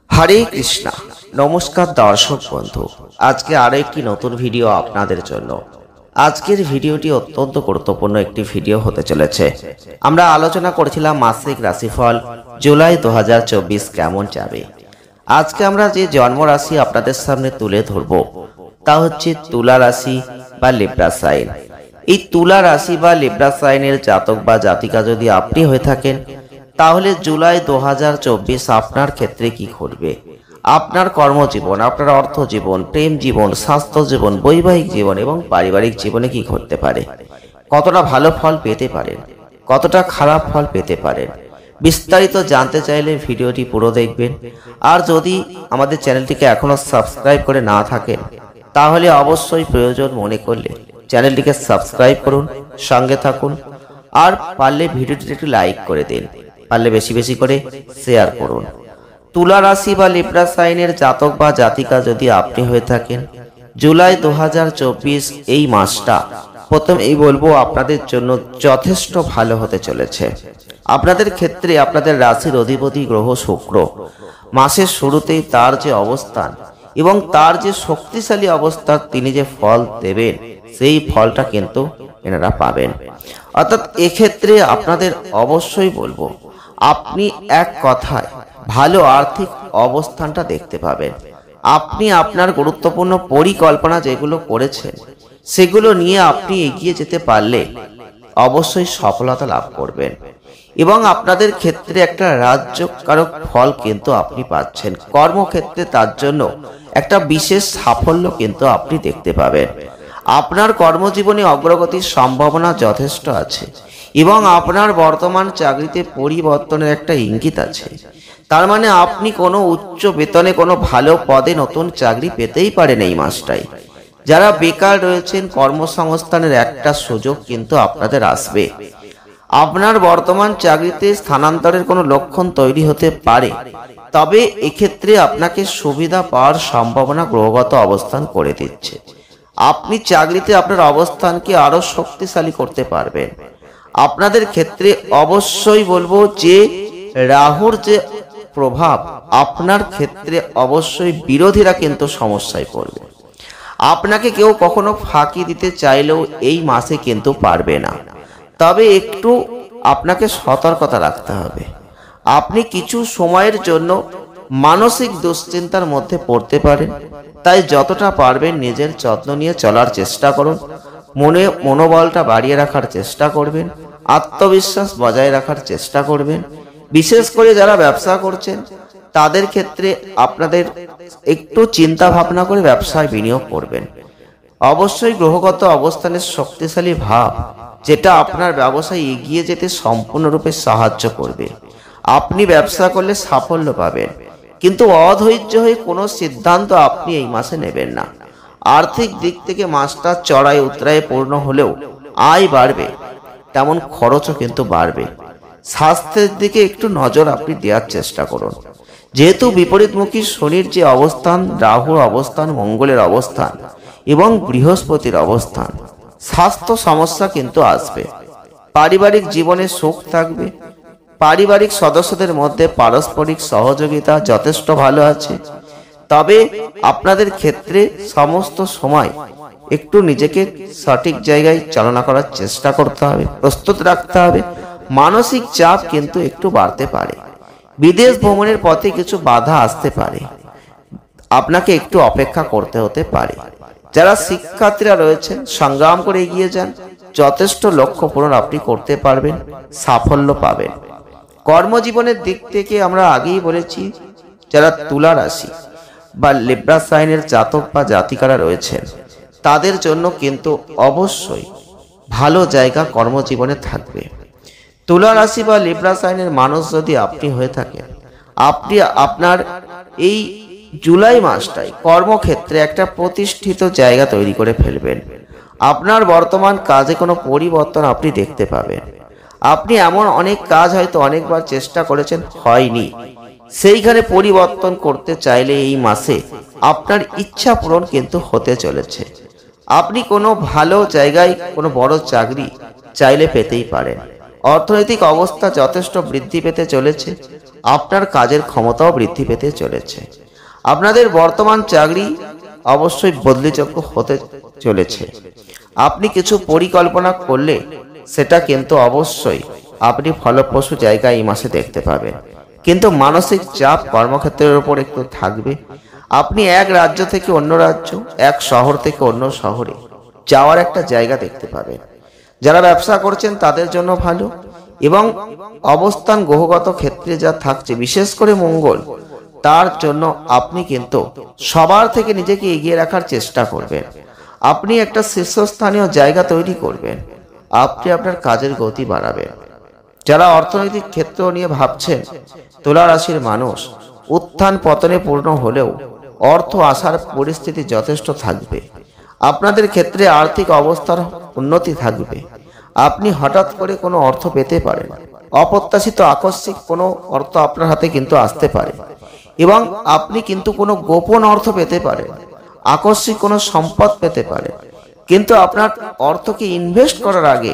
হরে কৃষ্ণা। নমস্কার দর্শক বন্ধু, আজকে আরো একটি নতুন ভিডিও আপনাদের জন্য। আজকের ভিডিওটি অত্যন্ত গুরুত্বপূর্ণ একটি ভিডিও হতে চলেছে। আমরা আলোচনা করেছিলাম মাসিক রাশিফল জুলাই 2024 কেমন যাবে। আজকে আমরা যে জন্ম রাশি আপনাদের সামনে তুলে ধরব তা হচ্ছে তুলা রাশি বা লিব্রা সাইন। এই তুলা রাশি বা লিব্রা সাইনের জাতক বা জাতিকা যদি আপনি হয়ে থাকেন, তাহলে জুলাই 2024 আপনার ক্ষেত্রে কি ঘটবে। আপনার কর্মজীবন, আপনার অর্থ জীবন, প্রেম জীবন, স্বাস্থ্য জীবন, বৈবাহিক জীবন এবং পারিবারিক জীবনে কি ঘটতে পারে, কতটা ভালো ফল পেতে পারেন, কতটা খারাপ ফল পেতে পারেন, বিস্তারিত জানতে চাইলে ভিডিওটি পুরো দেখবেন। আর যদি আমাদের চ্যানেলটিকে এখনো সাবস্ক্রাইব করে না থাকেন, তাহলে অবশ্যই প্রয়োজন মনে করলে চ্যানেলটিকে সাবস্ক্রাইব করুন, সঙ্গে থাকুন। আর পারলে ভিডিওটিতে একটু লাইক করে দিন, পারলে বেশি বেশি করে শেয়ার করুন। তুলা রাশি বা লিব্রা সাইনের জাতক বা জাতিকা যদি আপনি হয়ে থাকেন, জুলাই 2024 এই মাসটা প্রথমেই বলবো আপনাদের জন্য যথেষ্ট ভালো হতে চলেছে। আপনাদের ক্ষেত্রে আপনাদের রাশির অধিপতি গ্রহ শুক্র মাসের শুরুতেই তার যে অবস্থান এবং তার যে শক্তিশালী অবস্থা, তিনি যে ফল দেবেন সেই ফলটা কিন্তু এনারা পাবেন। অর্থাৎ এক্ষেত্রে আপনাদের অবশ্যই বলবো, আপনি এক কথায় ভালো আর্থিক অবস্থানটা দেখতে পাবেন। আপনি আপনার গুরুত্বপূর্ণ পরিকল্পনা যেগুলো করেছেন সেগুলো নিয়ে আপনি এগিয়ে যেতে পারলে অবশ্যই সফলতা লাভ করবেন এবং আপনাদের ক্ষেত্রে একটা রাজ্যকারক ফল কিন্তু আপনি পাচ্ছেন। কর্মক্ষেত্রে তার জন্য একটা বিশেষ সাফল্য কিন্তু আপনি দেখতে পাবেন। আপনার কর্মজীবনে অগ্রগতির সম্ভাবনা যথেষ্ট আছে এবং আপনার বর্তমান চাকরিতে পরিবর্তনের একটা ইঙ্গিত আছে। তার মানে আপনি কোনো উচ্চ বেতনে কোনো ভালো পদে নতুন চাকরি পেতেই পারেন এই মাসটাই। যারা বেকার রয়েছেন, কর্মসংস্থানের একটা সুযোগ কিন্তু আপনাদের আসবে। আপনার বর্তমান চাকরিতে স্থানান্তরের কোনো লক্ষণ তৈরি হতে পারে, তবে এক্ষেত্রে আপনাকে সুবিধা পাওয়ার সম্ভাবনা গ্রহগত অবস্থান করে দিচ্ছে। আপনি চাকরিতে আপনার অবস্থানকে আরো শক্তিশালী করতে পারবেন। আপনাদের ক্ষেত্রে অবশ্যই বলবো যে রাহুর যে প্রভাব আপনার ক্ষেত্রে অবশ্যই বিরোধীরা কিন্তু সমস্যায় পড়বে। আপনাকে কেউ কখনো ফাঁকি দিতে চাইলেও এই মাসে কিন্তু পারবে না, তবে একটু আপনাকে সতর্কতা রাখতে হবে। আপনি কিছু সময়ের জন্য মানসিক দুশ্চিন্তার মধ্যে পড়তে পারেন, তাই যতটা পারবেন নিজের যত্ন নিয়ে চলার চেষ্টা করুন। মনোবলটা বাড়িয়ে রাখার চেষ্টা করবেন, আত্মবিশ্বাস বজায় রাখার চেষ্টা করবেন। বিশেষ করে যারা ব্যবসা করছেন তাদের ক্ষেত্রে আপনাদের একটু চিন্তা ভাবনা করে ব্যবসায় বিনিয়োগ করবেন। অবশ্যই গ্রহগত অবস্থানের শক্তিশালী ভাব যেটা আপনার ব্যবসায় এগিয়ে যেতে সম্পূর্ণরূপে সাহায্য করবে। আপনি ব্যবসা করলে সাফল্য পাবেন, কিন্তু অধৈর্য হয়ে কোনো সিদ্ধান্ত আপনি এই মাসে নেবেন না। আর্থিক দিক থেকে মাসটা চড়াই উতরায় পূর্ণ হলেও আয় বাড়বে, তেমন খরচও কিন্তু বাড়বে। স্বাস্থ্যের দিকে একটু নজর আপনি দেওয়ার চেষ্টা করুন। যেহেতু বিপরীতমুখী শনির যে অবস্থান, রাহুর অবস্থান, মঙ্গলের অবস্থান এবং বৃহস্পতির অবস্থান, স্বাস্থ্য সমস্যা কিন্তু আসবে। পারিবারিক জীবনে সুখ থাকবে। পারিবারিক সদস্যদের মধ্যে পারস্পরিক সহযোগিতা যথেষ্ট ভালো আছে, তবে আপনাদের ক্ষেত্রে সমস্ত সময় একটু নিজেকে সঠিক জায়গায় চালনা করার চেষ্টা করতে হবে, প্রস্তুত রাখতে হবে। মানসিক চাপ কিন্তু একটু বাড়তে পারে। বিদেশ ভ্রমণের পথে কিছু বাধা আসতে পারে, আপনাকে একটু অপেক্ষা করতে হতে পারে। যারা শিক্ষার্থীরা রয়েছেন সংগ্রাম করে এগিয়ে যান, যথেষ্ট লক্ষ্য পূরণ আপনি করতে পারবেন, সাফল্য পাবেন। কর্মজীবনের দিক থেকে আমরা আগেই বলেছি, যারা তুলা রাশি বা লিব্রা সাইনের জাতক বা জাতিকারা রয়েছেন তাদের জন্য কিন্তু অবশ্যই ভালো জায়গা কর্মজীবনে থাকবে। তুলা রাশি বা লিব্রা সাইনের মানুষ যদি আপনি হয়ে থাকেন, আপনি আপনার এই জুলাই মাসটাই কর্মক্ষেত্রে একটা প্রতিষ্ঠিত জায়গা তৈরি করে ফেলবেন। আপনার বর্তমান কাজে কোনো পরিবর্তন আপনি দেখতে পাবেন। আপনি এমন অনেক কাজ হয়তো অনেকবার চেষ্টা করেছেন, হয়নি, সেইখানে পরিবর্তন করতে চাইলে এই মাসে আপনার ইচ্ছা পূরণ কিন্তু হতে চলেছে। আপনি কোনো ভালো জায়গায় কোনো বড় চাকরি চাইলে পেতেই পারেন। অর্থনৈতিক অবস্থা যথেষ্ট বৃদ্ধি পেতে চলেছে। আপনার কাজের ক্ষমতাও বৃদ্ধি পেতে চলেছে। আপনাদের বর্তমান চাকরি অবশ্যই বদলিযোগ্য হতে চলেছে। আপনি কিছু পরিকল্পনা করলে সেটা কিন্তু অবশ্যই আপনি ফলপ্রসূ জায়গা এই মাসে দেখতে পাবেন। কিন্তু মানসিক চাপ কর্মক্ষেত্রের উপর একটু থাকবে। আপনি এক রাজ্য থেকে অন্য রাজ্য, এক শহর থেকে অন্য শহরে যাওয়ার একটা জায়গা দেখতে পাবেন। যারা ব্যবসা করছেন তাদের জন্য ভালো, এবং অবস্থান গ্রহগত ক্ষেত্রে যা থাকছে বিশেষ করে মঙ্গল, তার জন্য আপনি কিন্তু সবার থেকে নিজেকে এগিয়ে রাখার চেষ্টা করবেন। আপনি একটা শীর্ষস্থানীয় জায়গা তৈরি করবেন। আপনি আপনার কাজের গতি বাড়াবেন। যারা অর্থনৈতিক ক্ষেত্র নিয়ে ভাবছেন, তুলা রাশির মানুষ, উত্থান পতনে পূর্ণ হলেও অর্থ আসার পরিস্থিতি যথেষ্ট থাকবে। আপনাদের ক্ষেত্রে আর্থিক অবস্থার উন্নতি থাকবে। আপনি হঠাৎ করে কোনো অর্থ পেতে পারেন। অপ্রত্যাশিত আকস্মিক কোনো অর্থ আপনার হাতে কিন্তু আসতে পারে, এবং আপনি কিন্তু কোনো গোপন অর্থ পেতে পারেন। আকস্মিক কোনো সম্পদ পেতে পারেন। কিন্তু আপনার অর্থকে ইনভেস্ট করার আগে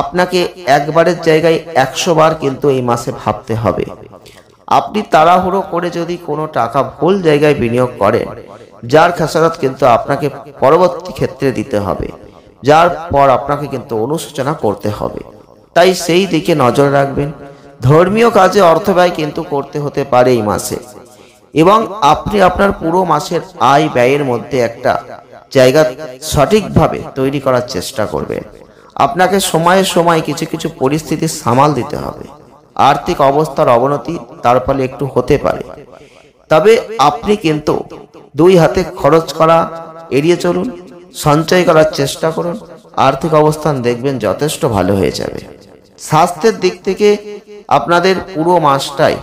আপনাকে একবারের জায়গায় 100 বার কিন্তু এই মাসে ভাবতে হবে। আপনি তাড়াহুড়ো করে যদি কোনো টাকা ভুল জায়গায় বিনিয়োগ করেন, যার খেসারত কিন্তু আপনাকে পরবর্তী ক্ষেত্রে দিতে হবে, যার পর আপনাকে কিন্তু অনুশোচনা করতে হবে। তাই সেই দিকে নজর রাখবেন। ধর্মীয় কাজে অর্থ ব্যয় কিন্তু করতে হতে পারে এই মাসে, এবং আপনি আপনার পুরো মাসের আয় ব্যয়ের মধ্যে একটা জায়গা সঠিকভাবে তৈরি করার চেষ্টা করবেন। আপনাকে সময়ে সময়ে কিছু কিছু পরিস্থিতি সামাল দিতে হবে। আর্থিক অবস্থার অবনতি তার ফলে একটু হতে পারে, তবে আপনি কিন্তু দুই হাতে খরচ করা এড়িয়ে চলুন, সঞ্চয় করার চেষ্টা করুন। আর্থিক অবস্থান দেখবেন যথেষ্ট ভালো হয়ে যাবে। স্বাস্থ্যের দিক থেকে আপনাদের পুরো মাসটাই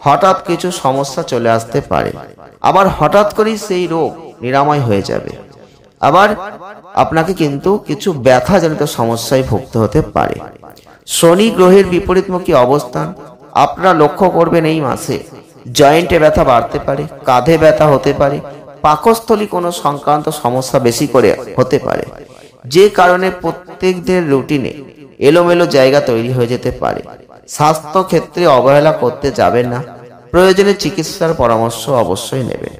হঠাৎ কিছু সমস্যা চলে আসতে পারে, আবার হঠাৎ করেই সেই রোগ নিরাময় হয়ে যাবে। আবার আপনাকে কিন্তু কিছু ব্যথাজনিত সমস্যায় ভুগতে হতে পারে। শনি গ্রহের বিপরীতমুখী অবস্থান আপনারা লক্ষ্য করবেন এই মাসে জয়েন্টে ব্যথা বাড়তে পারে, কাঁধে ব্যথা হতে পারে, পাকস্থলী কোনো সংক্রান্ত সমস্যা বেশি করে হতে পারে, যে কারণে প্রত্যেক দিনের রুটিনে এলোমেলো জায়গা তৈরি হয়ে যেতে পারে। স্বাস্থ্য ক্ষেত্রে অবহেলা করতে যাবেন না। প্রয়োজনে চিকিৎসার পরামর্শ অবশ্যই নেবেন,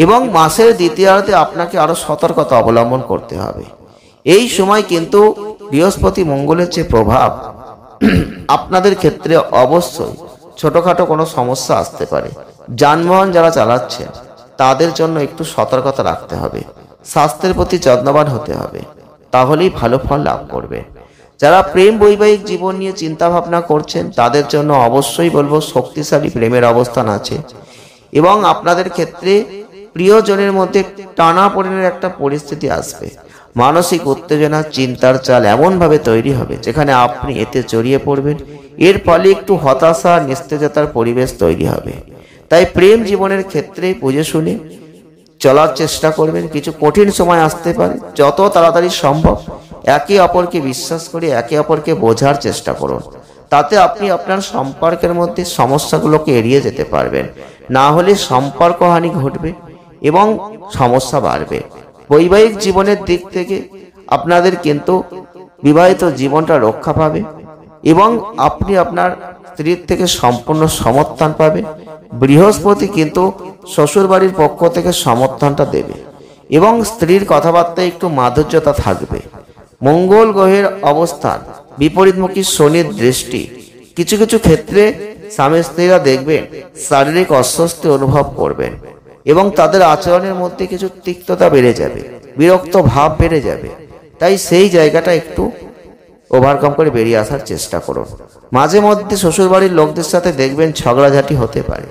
এবং মাসের দ্বিতীয়ার্ধে আপনাকে আরো সতর্কতা অবলম্বন করতে হবে। এই সময় কিন্তু বৃহস্পতি মঙ্গলের যে প্রভাব আপনাদের ক্ষেত্রে অবশ্যই ছোটখাটো কোনো সমস্যা আসতে পারে। যানবাহন যারা চালাচ্ছেন তাদের জন্য একটু সতর্কতা রাখতে হবে। স্বাস্থ্যের প্রতি যত্নবান হতে হবে, তাহলেই ভালো ফল লাভ করবে। যারা প্রেম বৈবাহিক জীবন নিয়ে চিন্তা ভাবনা করছেন তাদের জন্য অবশ্যই বলবো শক্তিশালী প্রেমের অবস্থান আছে, এবং আপনাদের ক্ষেত্রে প্রিয়জনের মধ্যে টানাপোড়েনের একটা পরিস্থিতি আসবে। মানসিক উত্তেজনা, চিন্তার চাল এমনভাবে তৈরি হবে যেখানে আপনি এতে জড়িয়ে পড়বেন। এর ফলে একটু হতাশা, নিস্তেজতার পরিবেশ তৈরি হবে। তাই প্রেম জীবনের ক্ষেত্রে বুঝে শুনে চলার চেষ্টা করবেন। কিছু কঠিন সময় আসতে পারে, যত তাড়াতাড়ি সম্ভব একে অপরকে বিশ্বাস করে একে অপরকে বোঝার চেষ্টা করুন। তাতে আপনি আপনার সম্পর্কের মধ্যে সমস্যাগুলোকে এড়িয়ে যেতে পারবেন। না হলে সম্পর্কহানি ঘটবে এবং সমস্যা বাড়বে। বৈবাহিক জীবনের দিক থেকে আপনাদের কিন্তু বিবাহিত জীবনটা রক্ষা পাবে, এবং আপনি আপনার স্ত্রীর থেকে সম্পূর্ণ সমর্থন পাবেন। বৃহস্পতি কিন্তু শ্বশুর বাড়ির পক্ষ থেকে সমর্থনটা দেবে, এবং স্ত্রীর কথাবার্তায় একটু মাধুর্যতা থাকবে। মঙ্গল গ্রহের অবস্থান, বিপরীতমুখী শনির দৃষ্টি, কিছু কিছু ক্ষেত্রে স্বামী স্ত্রীরা দেখবেন শারীরিক অস্বস্তি অনুভব করবেন, এবং তাদের আচরণের মধ্যে কিছু তিক্ততা বেড়ে যাবে, বিরক্ত ভাব বেড়ে যাবে। তাই সেই জায়গাটা একটু ওভারকাম করে বেরিয়ে আসার চেষ্টা করুন। মাঝে মধ্যে শ্বশুরবাড়ির লোকদের সাথে দেখবেন ঝগড়াঝাটি হতে পারে,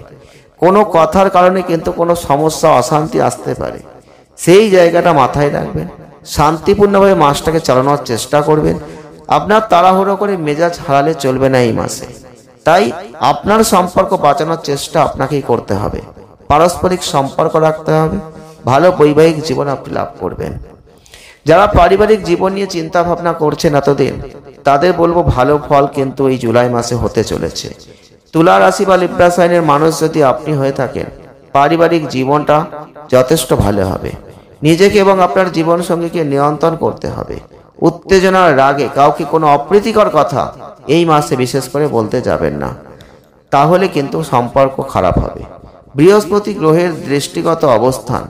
কোনো কথার কারণে কিন্তু কোনো সমস্যা, অশান্তি আসতে পারে। সেই জায়গাটা মাথায় রাখবেন। শান্তিপূর্ণভাবে মাসটাকে চালানোর চেষ্টা করবেন। আপনার তাড়াহুড়ো করে মেজাজ হারালে চলবে না এই মাসে। তাই আপনার সম্পর্ক বাঁচানোর চেষ্টা আপনাকেই করতে হবে। পারস্পরিক সম্পর্ক রাখতে হবে। ভালো বৈবাহিক জীবন আপনি লাভ করবেন। যারা পারিবারিক জীবন নিয়ে চিন্তা ভাবনা করছেন এতদিন, তাদের বলবো ভালো ফল কিন্তু এই জুলাই মাসে হতে চলেছে। তুলা রাশি বা লিব্রা সাইনের মানুষ যদি আপনি হয়ে থাকেন, পারিবারিক জীবনটা যথেষ্ট ভালো হবে। নিজেকে এবং আপনার জীবন সঙ্গীকে নিয়ন্ত্রণ করতে হবে। উত্তেজনার রাগে কাউকে কোনো অপ্রীতিকর কথা এই মাসে বিশেষ করে বলতে যাবেন না। তাহলে কিন্তু সম্পর্ক খারাপ হবে। বৃহস্পতি গ্রহের দৃষ্টিগত অবস্থান,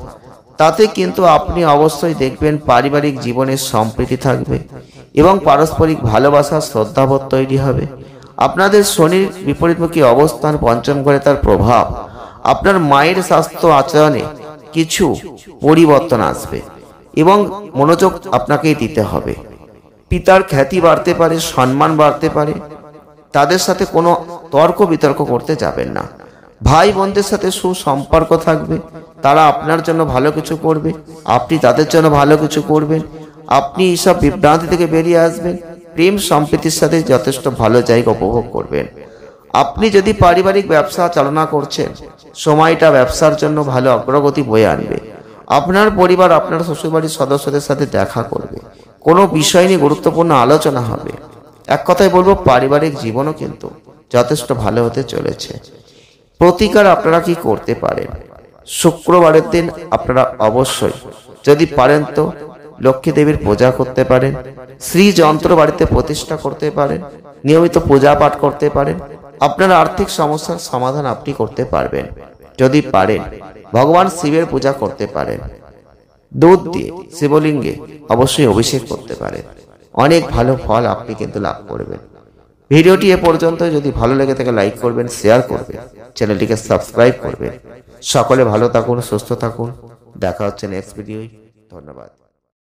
তাতে কিন্তু আপনি অবশ্যই দেখবেন পারিবারিক জীবনের সম্প্রীতি থাকবে এবং পারস্পরিক ভালোবাসা শ্রদ্ধাবোধ তৈরি হবে। আপনাদের শনির বিপরীতমুখী অবস্থান পঞ্চম ঘরে, তার প্রভাব আপনার মায়ের স্বাস্থ্য আচরণে কিছু পরিবর্তন আসবে এবং মনোযোগ আপনাকেই দিতে হবে। পিতার খ্যাতি বাড়তে পারে, সম্মান বাড়তে পারে, তাদের সাথে কোনো তর্ক বিতর্ক করতে যাবেন না। ভাই বোনদের সাথে সুসম্পর্ক থাকবে, তারা আপনার জন্য ভালো কিছু করবে, আপনি তাদের জন্য ভালো কিছু করবেন। আপনি এইসব বিভ্রান্তি থেকে বেরিয়ে আসবেন, প্রেম সম্প্রীতির সাথে যথেষ্ট ভালো জায়গা উপভোগ করবেন। আপনি যদি পারিবারিক ব্যবসা চালনা করছেন, সময়টা ব্যবসার জন্য ভালো অগ্রগতি বয়ে আনবে। আপনার পরিবার আপনার শ্বশুরবাড়ির সদস্যদের সাথে দেখা করবে, কোনো বিষয় নিয়ে গুরুত্বপূর্ণ আলোচনা হবে। এক কথায় বলবো, পারিবারিক জীবনও কিন্তু যথেষ্ট ভালো হতে চলেছে। প্রতিকার আপনারা কি করতে পারেন? শুক্রবারের দিন আপনারা অবশ্যই যদি পারেন তো লক্ষ্মী দেবীর পূজা করতে পারেন, শ্রী যন্ত্র বাড়িতে প্রতিষ্ঠা করতে পারেন, নিয়মিত পূজা পাঠ করতে পারেন। আপনার আর্থিক সমস্যার সমাধান আপনি করতে পারবেন। যদি পারেন ভগবান শিবের পূজা করতে পারেন, দুধ দিয়ে শিবলিঙ্গে অবশ্যই অভিষেক করতে পারেন, অনেক ভালো ফল আপনি কিন্তু লাভ করবেন। ভিডিওটি এ পর্যন্ত, যদি ভালো লেগে থাকে লাইক করবেন, শেয়ার করবেন, চ্যানেলটিকে সাবস্ক্রাইব করবেন। সকলে ভালো থাকুন, সুস্থ থাকুন, দেখা হচ্ছে নেক্সট ভিডিওয়। ধন্যবাদ।